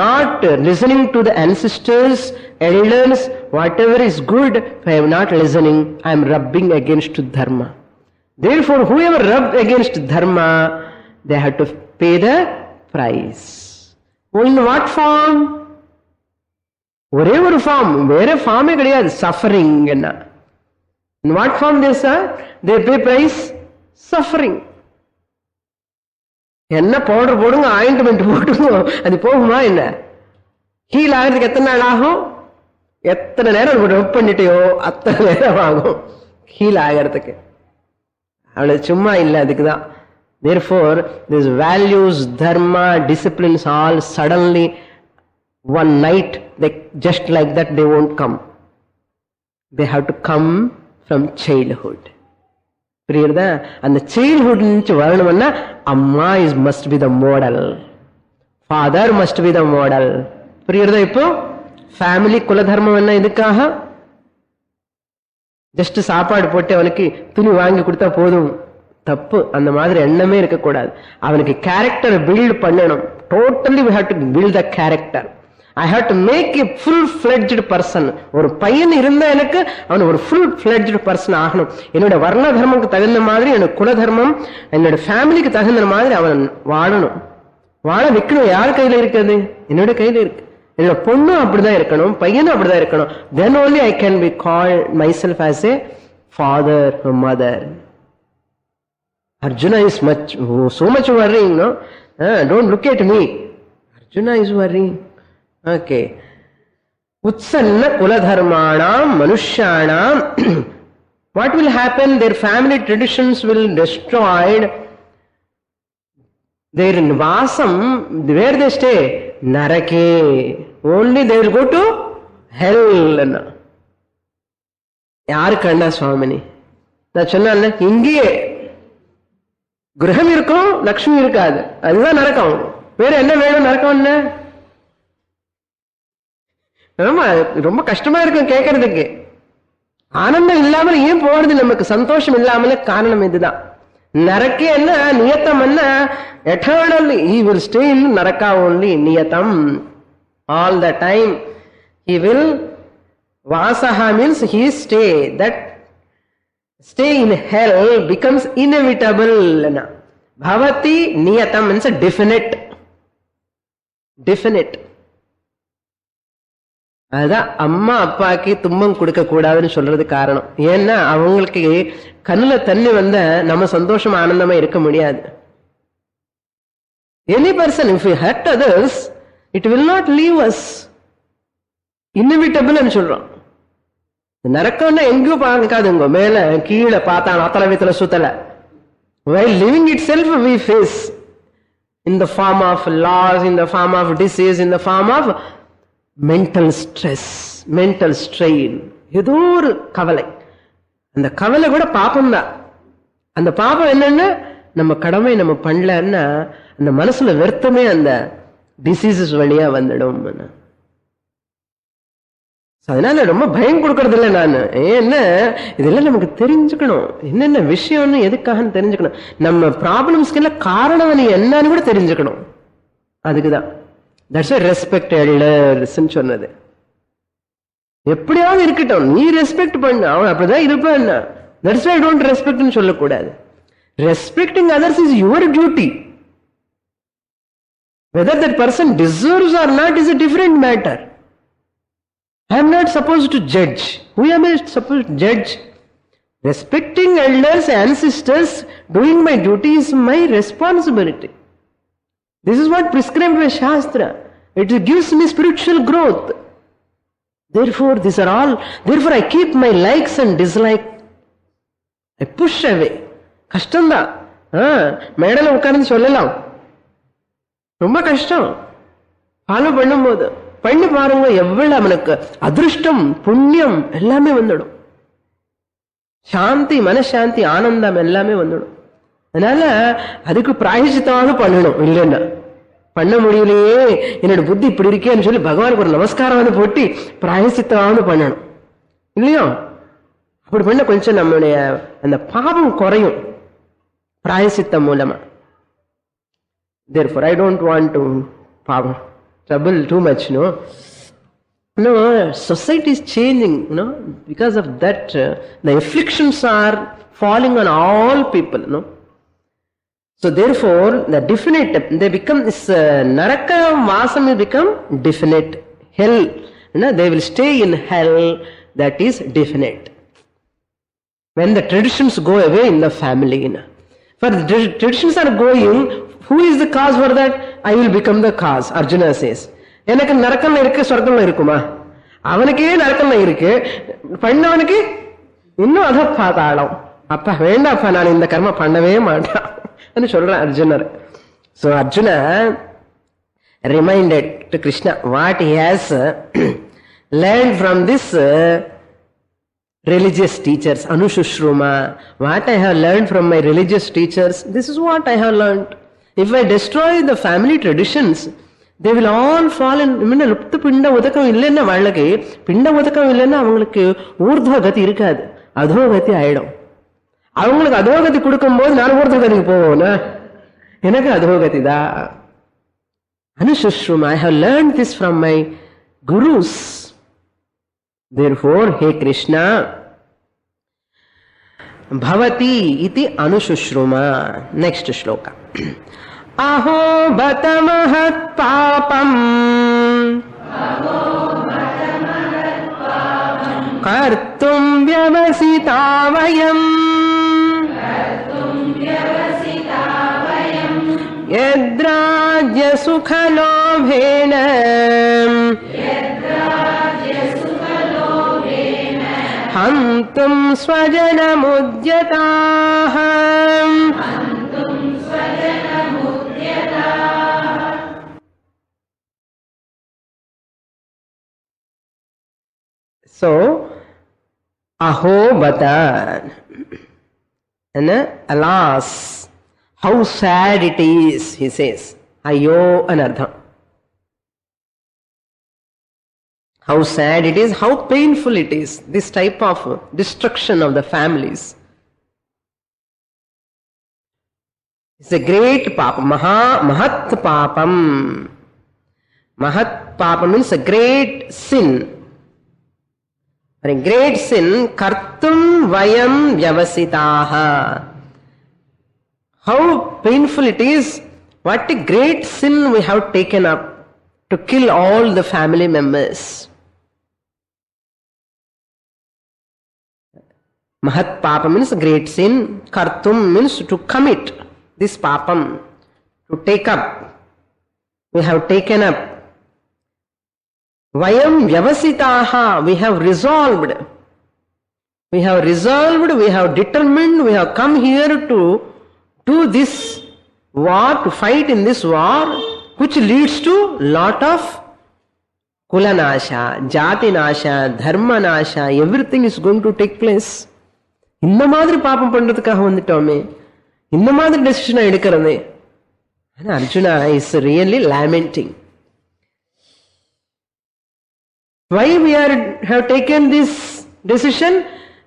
not listening to the ancestors, elders, whatever is good, if I am not listening, I am rubbing against dharma. Therefore, whoever rub against dharma, they have to pay the price. In what form? ஒரே ஒரு form, வேற ஃபார்மே கிடையாது. Suffering. என்ன in what form they are? They pay price. Suffering. என்ன powder போடுங்க, ஆயின்ட்மெண்ட் போடுங்க, அது போகுமா என்ன? ஹீல் ஆகிறதுக்கு எத்தனை நாள் ஆகும்? எத்தனை நேரம் ரப் பண்ணிட்டேயோ அத்தனை நேரம் ஆகும் ஹீல் ஆகிறதுக்கு. அவ்வளவு சும்மா இல்லை, அதுக்குதான். Therefore, these values, dharma, disciplines, all suddenly one night, they just like that they won't come. They have to come from childhood. புரியுறதா? அந்த childhood నుంచి வரணும்னா அம்மா must be the model, father must be the model. புரியுறதா? இப்போ family குல தர்மம் என்ன? இதுக்காக ஜஸ்ட் சாப்பாடு போட்டு அவனுக்கு துணி வாங்கி கொடுத்தா போதும், தப்பு. அந்த மாதிரி எண்ணமே இருக்கக்கூடாது. அவனுக்கு கேரக்டர் பில்ட் பண்ணணும். Totally we have to build the character. I have to make a full-fledged person. ஒரு பையன் இருந்தா எனக்கு அவன் ஒரு full-fledged person ஆகணும். என்னோட வர்ண தர்மத்துக்கு தகுந்த மாதிரி, என்னோட குல தர்மம், என்னோட ஃபேமிலிக்கு தகுந்த மாதிரி அவன் வாழணும். வாழ வைக்கணும். யார் கையில இருக்குது? என்னோட கையில இருக்கு. என்னோட பொண்ணும் அப்படிதான் இருக்கணும், பையனும் அப்படிதான் இருக்கணும். Then only I can be called myself as a father or mother. Arjuna is so much worrying, no? Don't look at me. Arjuna is worrying. Okay. Utsanna kuladharmanam manushyanam. What will happen? Their family traditions will destroyed. Their vasam, where they stay? Narake. Only they will go to hell. யாரு கண்டா சுவாமினி? நான் சொன்ன இங்கேயே கிரகம் இருக்கும், லக்ஷ்மி இருக்காது, அதுதான் நரக்கம். வேற என்ன வேணும்? நரக்கம் என்ன? ரொம்ப கஷ்டமா இருக்கும் கேட்கறதுக்கு. ஆனந்தம் இல்லாமல் ஏன் போறது? நமக்கு சந்தோஷம் இல்லாமல காரணம் இதுதான். நரக்கே என்ன? நியத்தம் என்ன? எட்டர்னல்லி he will stay in naraka only. நியத்தம் all the time he will. Vasaha means he stay. That stay in hell becomes inevitable. Bhavati niyatam means a definite. அதுதான் அம்மா அப்பாக்கு துன்பம் கொடுக்க கூடாதுன்னு சொல்றது காரணம். ஏன்னா அவங்களுக்கு கண்ணுல தண்ணி வந்த நம்ம சந்தோஷம் ஆனந்தமா இருக்க முடியாது. Any person, if we hurt others, it will not leave us. Inevitable ன்னு சொல்றோம். நரக்கம்னா எங்கேயும் பார்க்காதுங்க, மேல கீழே பார்த்தா அத்தல வித்தல சுத்தல. While living itself we face in the form of loss, in the form of disease, in the form of mental stress, mental strain. ஏதோ ஒரு கவலை. அந்த கவலை கூட பாப்பம்தான். அந்த பாப்பம் என்னன்னா, நம்ம கடமை நம்ம பண்ணலன்னா அந்த மனசுல வெறுத்தமே அந்த டிசீசஸ் வழியா வந்துடும். அதனால ரொம்ப பயம் கொடுக்கறது இல்லை நான். ஏன்னா இதெல்லாம் நமக்கு தெரிஞ்சுக்கணும், என்னென்ன விஷயம்னு எதுக்காக தெரிஞ்சுக்கணும். நம்ம ப்ராப்ளம்ஸ்க்கு எல்லாம் காரணம் நீ என்னன்னு கூட தெரிஞ்சுக்கணும். அதுக்குதான் தட்ஸ் ரெஸ்பெக்ட் எல்டர்ஸ் சொன்னது. எப்படியாவது இருக்கட்டும், நீ ரெஸ்பெக்ட் பண்ண, அவன் அப்படிதான் இருப்பான். தட்ஸ் வை டோன்ட் ரெஸ்பெக்ட்னு சொல்லக்கூடாது. Respecting others is your duty. Whether that person deserves or not is a different matter. I am not supposed to judge. Who am I supposed to judge? Respecting elders, ancestors, doing my duty is my responsibility. This is what prescribed by Shastra. It gives me spiritual growth. Therefore, these are all. Therefore, I keep my likes and dislikes. I push away. கஷ்டம்தான். மேடல உட்கார்ந்து சொல்லலாம், ரொம்ப கஷ்டம். Follow பண்ணும் போது பண்ணி பாருங்க, எவ்வளவு அவனுக்கு அதிருஷ்டம் புண்ணியம் எல்லாமே வந்துடும். சாந்தி, மனசாந்தி, ஆனந்தம் எல்லாமே வந்துடும். அதனால அதுக்கு பிராயச்சித்தமாக பண்ணணும். இல்லைன்னா பண்ண முடியலையே, என்னோட புத்தி இப்படி இருக்கேன்னு சொல்லி பகவானுக்கு ஒரு நமஸ்காரம் வந்து போட்டு பிராயச்சித்தமாக பண்ணணும். இல்லையோ? அப்படி பண்ண கொஞ்சம் நம்மளுடைய அந்த பாவம் குறையும் பிராயசித்தம் மூலமா. Therefore, I don't want to trouble too much, No, society is changing, because of that, the afflictions are falling on all people, So therefore, the definite, they become this naraka vasam will become definite. Hell, they will stay in hell. That is definite. When the traditions go away in the family, for the traditions are going, who is the cause for that? I will become the cause. Arjuna says, எனக்கு நரக்கம்ல இருக்கு, சொர்க்கம்ல இருக்குமா? அவனுக்கே நரக்கம்ல இருக்கு, பண்ணவனுக்கு இன்னும் அத பாதாளம். அப்ப வேண்டாப்பா, நான் இந்த கர்ம பண்ணவே மாட்டான் சொல்றேன் அர்ஜுனர். So Arjuna reminded to Krishna what he has learned from this religious teachers, Anushruma. What I have learned from my religious teachers, this is what I have learned. If I destroy the family traditions, they will all fall in. லுப்த பிண்ட உதக்கம் இல்லைன்னா, வாழ்க்கை பிண்ட உதக்கம் இல்லைன்னா அவங்களுக்கு ஊர்துவகதி இருக்காது, அதோகதி ஆயிடும். அவங்களுக்கு அதோகதி கொடுக்கும் போது நான் ஊர்துவகதிக்கு போவோம்னா எனக்கு அதோகதி தான். Anushruma, I have learned this from my gurus. Therefore, hey Krishna, bhavati iti anushruma. Next shloka. Aho batamahat papam kartum vyavasitavayam yadrajya sukhalobhena hantum swajanamudhyataah. So, aho bata, and alas, how sad it is, he says. Ayo anardham. How sad it is, how painful it is, this type of destruction of the families. It's a great papam, mahat papam. Mahat papam means a great sin. For a great sin, kartum vayam vyavasitaha. How painful it is, what a great sin we have taken up to kill all the family members. Mahat papam means great sin. Kartum means to commit this papam, to take up. We have taken up. Vayam vyavasitaha, we have resolved. We have resolved, we have determined, we have come here to do this war, to fight in this war, which leads to lot of குலநாசா, ஜாதி NASA, தர்ம NASA, everything is going to take place. இந்த மாதிரி பாப்பம் பண்றதுக்காக வந்துட்டோமே, இந்த மாதிரி decision எடுக்கிறதே. Arjuna is really lamenting. Why we have taken this decision?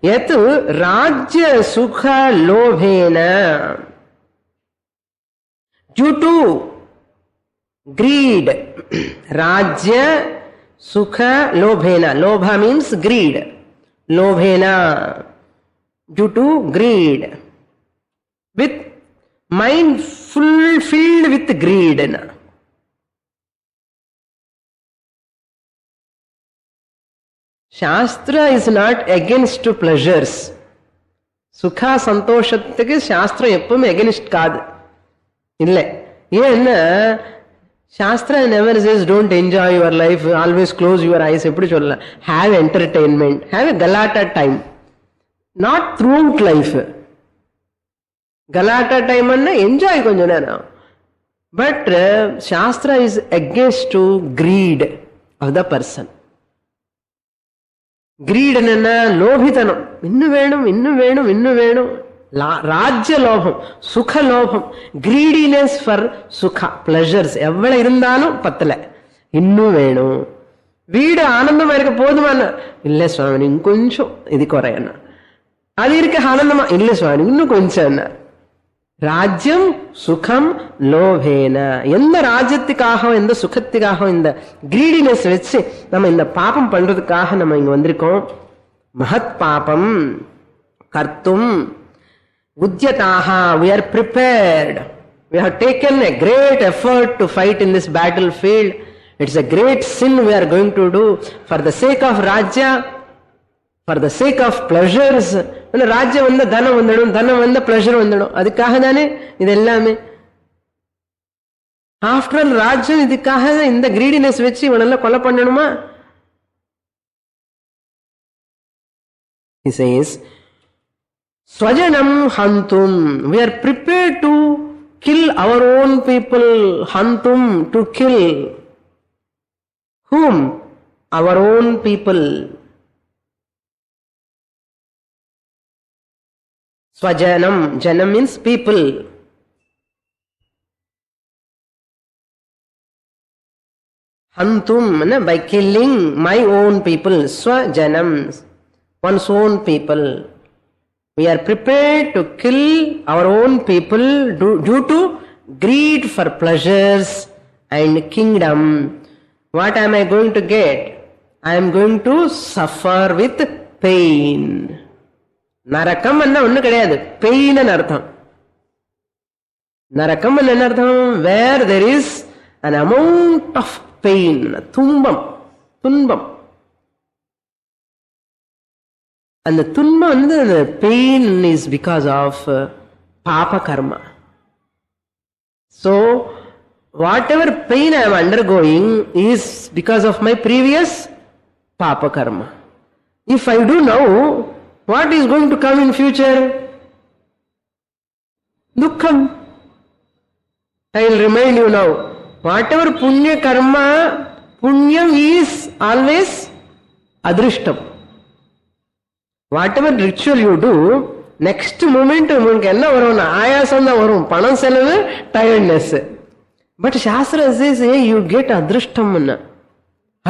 Yat rajya sukha lobhena, due to greed. Rajya sukha lobhena, lobha means greed, lobhena, due to greed, with mind filled with greed. Shastra is not against pleasures. சுகா சந்தோஷத்துக்கு சாஸ்திரம் எப்பவுமே against காது இல்லை. ஏன்னா shastra never says don't enjoy your life, always close your eyes. எப்படி சொல்லலாம்? Have entertainment, have a galatta time, not throughout life. கலாட்டா டைம் என்ஜாய் கொஞ்ச நேரம். But shastra is against to greed of the person. Greed என்ன? லோபித்தனம். இன்னும் வேணும், இன்னும் வேணும், இன்னும் வேணும். ராஜ்ய லோபம், சுக லோபம், கிரீடினஸ் ஃபார் சுகா, பிளஷர்ஸ். எவ்வளவு இருந்தாலும் பத்தல, இன்னும் வேணும். வீடு ஆனந்தமா இருக்க போதுமான, இல்ல சுவாமி இன்னும் இது குறையண்ணா. அது இருக்க ஆனந்தமா, இல்ல சுவாமி இன்னும் கொஞ்சம் என்ன. ராஜ்யம் சுகம் லோபேன. எந்த ராஜ்யத்துக்காக, எந்த சுகத்துக்காக இந்த கிரீடினஸ் வச்சு நம்ம இந்த பாபம் பண்றதுக்காக நம்ம இங்க வந்திருக்கோம். மகத் பாபம் கர்த்தும் உத்யதாக, we are prepared, we have taken a great effort to fight in this battlefield. It's a great sin we are going to do for the sake of rajya, for the sake of pleasures. ராஜ்யம் வந்த தனம் வந்துடும், தனம் வந்த pleasure வந்துடும். அதுக்காக தானே இது எல்லாமே. ஆஃப்டர் ஆல் ராஜ்யம் இதுக்காக இந்த கிரீடினஸ் வச்சு இவனெல்லாம் கொலை பண்ணணுமா? He says, Swajanam hantum, we are prepared to kill our own people. Hantum, to kill. Whom? Our own people. Swajanam, janam means people. Hantum, by killing my own people. Swajanam, one's own people. We are prepared to kill our own people due to greed for pleasures and kingdom. What am I going to get? I am going to suffer with pain. நரக்கம் என்ன ஒண்ணு கிடையாது, pain அர்த்தம். நரக்கம் என்ன அர்த்தம்? Where there is an amount of pain, துன்பம், துன்பம். அந்த துன்பம் அந்த பெயின் இஸ் பிகாஸ் ஆஃப் பாப கர்மா. So whatever pain I am undergoing is because of my previous papa karma. If I do now, what is going to come in future? Dukkham. I will remind you now. Whatever punya karma, punyam is always adrishtam. Whatever ritual you do, next moment உங்களுக்கு என்ன வரும்? ஆயாசம் தான் வரும், பணம் செலவு, tiredness. But Shastra says, hey, you get adrishtam.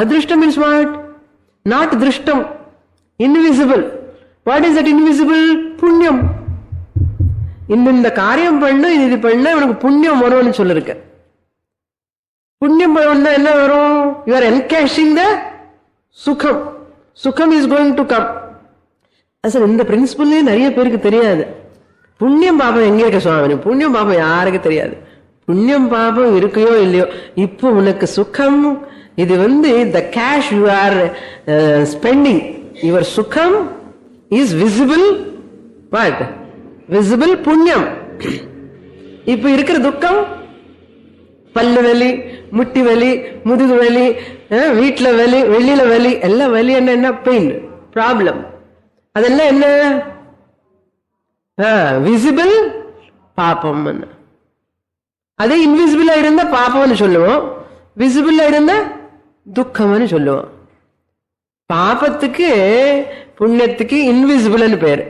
Adrishtam means what? Not drishtam. Invisible. What is that invisible? Punyam. இந்த காரியம் பண்ண, இது பண்ண உனக்கு புண்ணியம் வரும்னு சொல்லிருக்க. புண்ணியம் பண்ணா என்ன வரும்? You are encashing the சுகம். சுகம் is going to come. Sir இந்த பிரின்சிபல்லே நிறைய பேருக்கு தெரியாது. புண்ணியம் பாபம் எங்க இருக்க சுவாமி? புண்ணியம் பாபம் யாருக்கு தெரியாது. புண்ணியம் பாபம் இருக்கையோ இல்லையோ, இப்போ உனக்கு சுகம் இது the cash you are spending, your சுகம் is visible. What? Visible புண்ணியம். இப்போ இருக்கிற துக்கம் பல்லு வலி, முட்டி வலி, முதுகு வலி, வீட்டுல வலி, வெளியில வலி, எல்லாம் வலி. என்ன பெயின், ப்ராப்ளம். அதெல்லாம் என்ன? விசிபிள் பாப்பம். அதே இன்விசிபிளா இருந்தா பாப்பம்னு சொல்லுவோம், விசிபிளா இருந்தா துக்கம்னு சொல்லுவோம். பாபத்துக்கு புண்ணியத்துக்கு இன்விசிபிள்னு பேரு.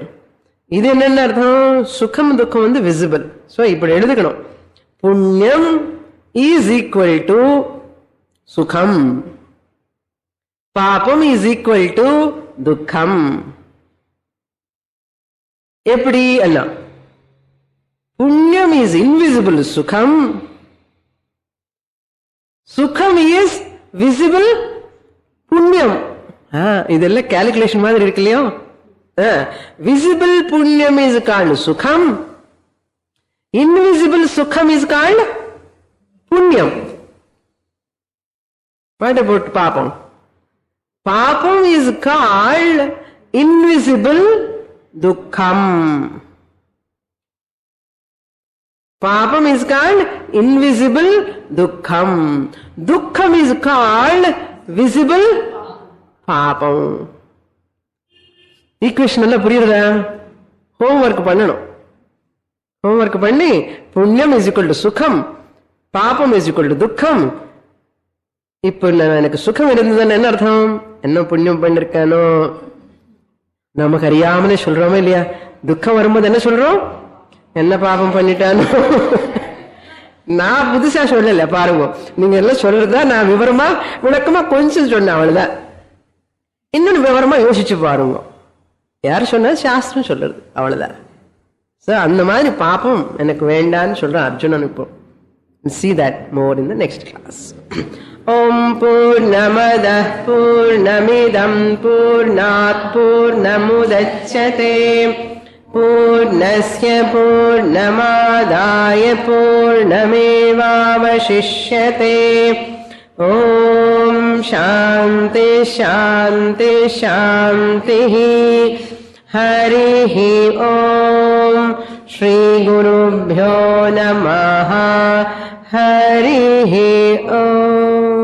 இது என்னென்ன அர்த்தம்? சுகம் துக்கம் வந்து விசிபிள். சோ இப்படி எழுதுக்கணும், புண்ணியம் இஸ் ஈக்குவல் டு சுகம், பாபம் இஸ் ஈக்குவல் டு துக்கம். எப்படி அல்ல, புண்ணியம் இஸ் இன்விசிபிள் சுகம், சுகம் இஸ் விசிபிள் புண்ணியம். இதெல்லாம் கால்குலேஷன் மாதிரி இருக்கு இல்லையோ. விசிபிள் புண்ணியம் இஸ் கால்டு சுகம், இன்விசிபிள் சுகம் இஸ் கால்டு புண்ணியம். வாட் அபவுட் பாபம்? பாபம் இஸ் கால்டு இன்விசிபிள் துக்கம். Papam is called invisible dukkam. Dukkam is called visible papam. Equation எல்லாம் புரியுறதா? ஹோம்வொர்க் பண்ணணும். ஹோம்வொர்க் பண்ணி புண்ணியம் இஸ் ஈக்குவல் டு சுகம், பாபம் இஸ் ஈக்குவல் டு துக்கம். இப்ப எனக்கு சுகம் இருந்ததுன்னு என்ன அர்த்தம்? என்ன புண்ணியம் பண்ணிருக்கானோ நமக்கு அறியாமலே சொல்றோமே இல்லையா? துக்கம் வரும்போது என்ன சொல்றோம்? என்ன பாபம் பண்ணிட்டானோ. நான் புதுசா சொல்லல, பாருங்க, நீங்க எல்லாம் சொல்றதா நான் விவரமா விளக்கமா கொஞ்சம் சொன்ன, அவ்வளவுதான். இன்னொன்னு விவரமா யோசிச்சு பாருங்க. யாரு சொன்னா? சாஸ்திரம் சொல்றது, அவ்வளவுதான். அந்த மாதிரி பாபம் எனக்கு வேண்டான்னு சொல்றேன் அர்ஜுனன். இப்போ see that more in the next class. Om Purnamadah Purnamidam Purnat Purnamudachyate Purnasya Purnamadaya Purnamevavashishyate. Om Shanti Shanti Shanti. Harihi Om. Shri Gurubhyo Namaha. Harihi Om.